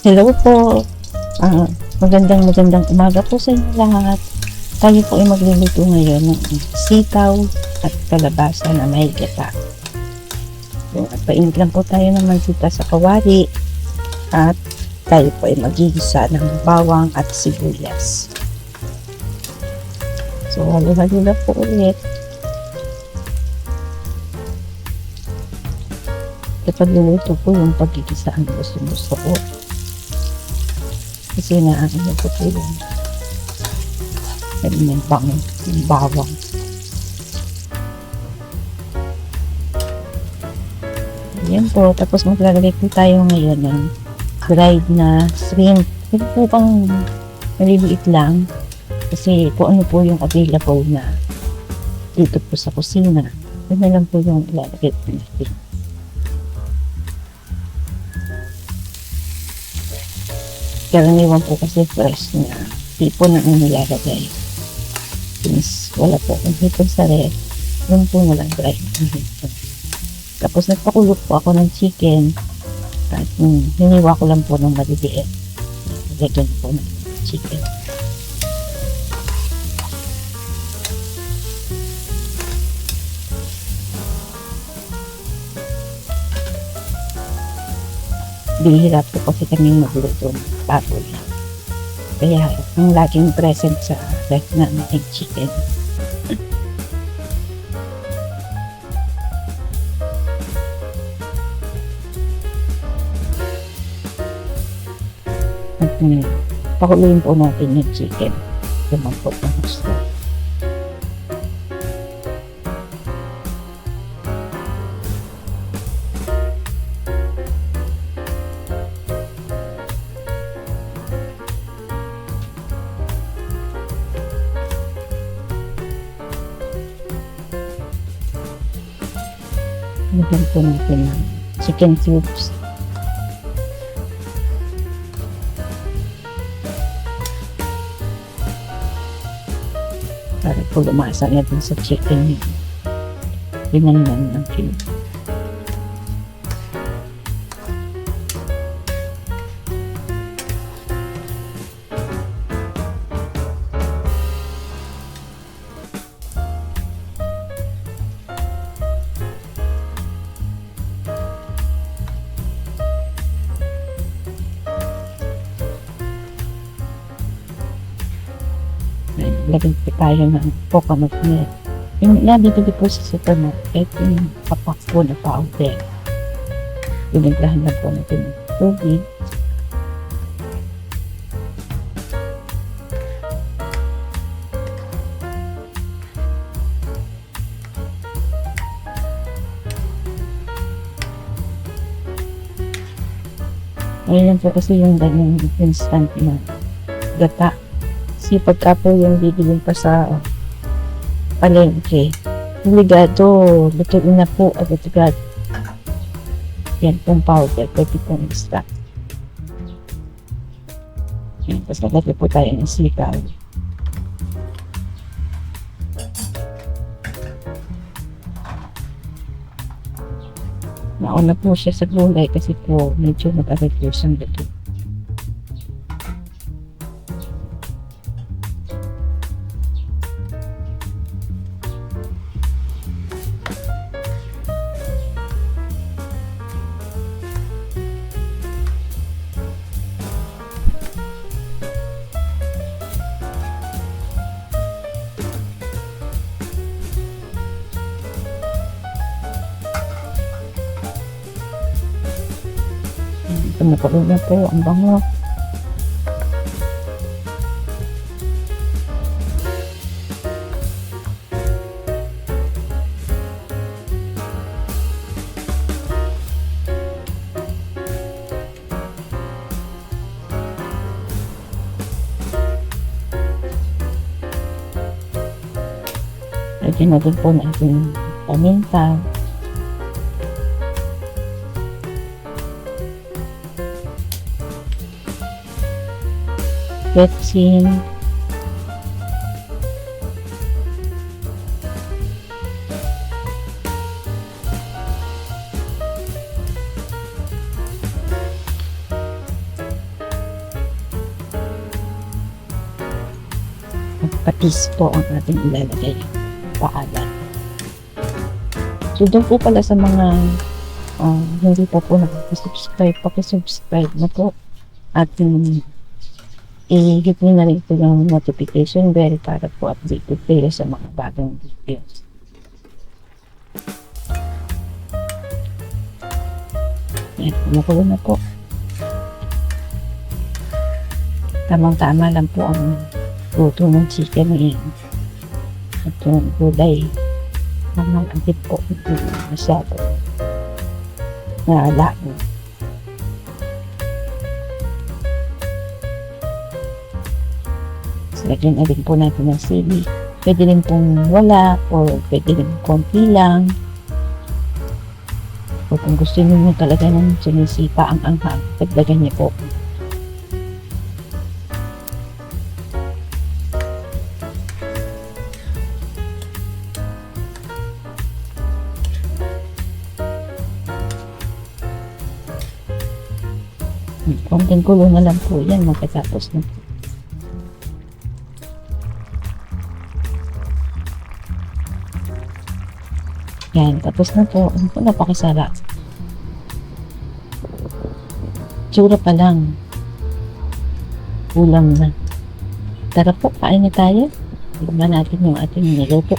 Hello po. Ah, magandang umaga po sa inyo lahat. Tayo po ay magluluto ngayon ng sitaw at kalabasa na may gata. So, at painit lang po tayo ng mantika sa kawali at tayo po ay magigisa ng bawang at sibuyas. So, halo-halo na po ulit. Kapag luluto po yung pagigisa ang gusto ko. Kasi naano ko po yung yung bawang. Ayan po. Tapos maglalagay po tayo ngayon ng dried na shrimp. Ito po pang maliliit lang. Kasi po ano po yung available na dito po sa kusina. Ito na lang po yung ilalagay po natin. Karaniwan po kasi fresh na tipo na ang nilalagay. Since wala po akong hipon sa ref, yun po na lang dry na hipon. Tapos nagpakulot po ako ng chicken at hiniwa ko lang po ng maliliit. Lagyan po ng chicken. Bihira po kasi kami magluto ng baboy. Kaya ang laging present sa ref namin ay chicken. At pakuluin po natin yung chicken. Lumampot ng gusto. Lagyan po natin ng chicken cubes. Para po lumasa na din sa chicken yun. Linangnan ng cube. Lagyan po tayo ng coconut milk. Yung nabibili po sa supermarket, yung papak po na powder. Biniglahan lang po natin ng tubig. Ngayon po kasi yung ganyang instant na gata. Kasi pagka po yung bibilin pa sa palengke, obligado, lutuin na po agad-agad. Yan pong powder, pwede pong extra. Yan, tapos nalagay po tayo ng sitaw. Nauna po siya sa gulay kasi po medyo mag-reduce ang luto. Tumukulong na po ang bango. Lagyan na din po natin paminta. Betsin. patis po ang ating ilalagay. Paalat. So, doon po pala sa mga hindi pa po nakasubscribe, pakisubscribe na po. At i-hit nyo na rin po yung notification bell para po updated kayo sa mga bagong videos. Yan, kumukulo na po. Tamang-tama lang po ang luto ng chicken ngayon. At yung gulay, tamang agit po, hindi masyado naalala. So, lagyan na rin po natin ng sili. Pwede rin pong wala o pwede rin konti lang. O kung gusto niyo talaga ng sinisipa ang anghang, dagdagan niyo po. Konting kulo na lang po yan magkatapos na po. Yan, tapos na po. Ano po, napakasarap. Tsura pa lang. Ulam na. Tara po, kain na tayo. Tignan natin yung ating niluto.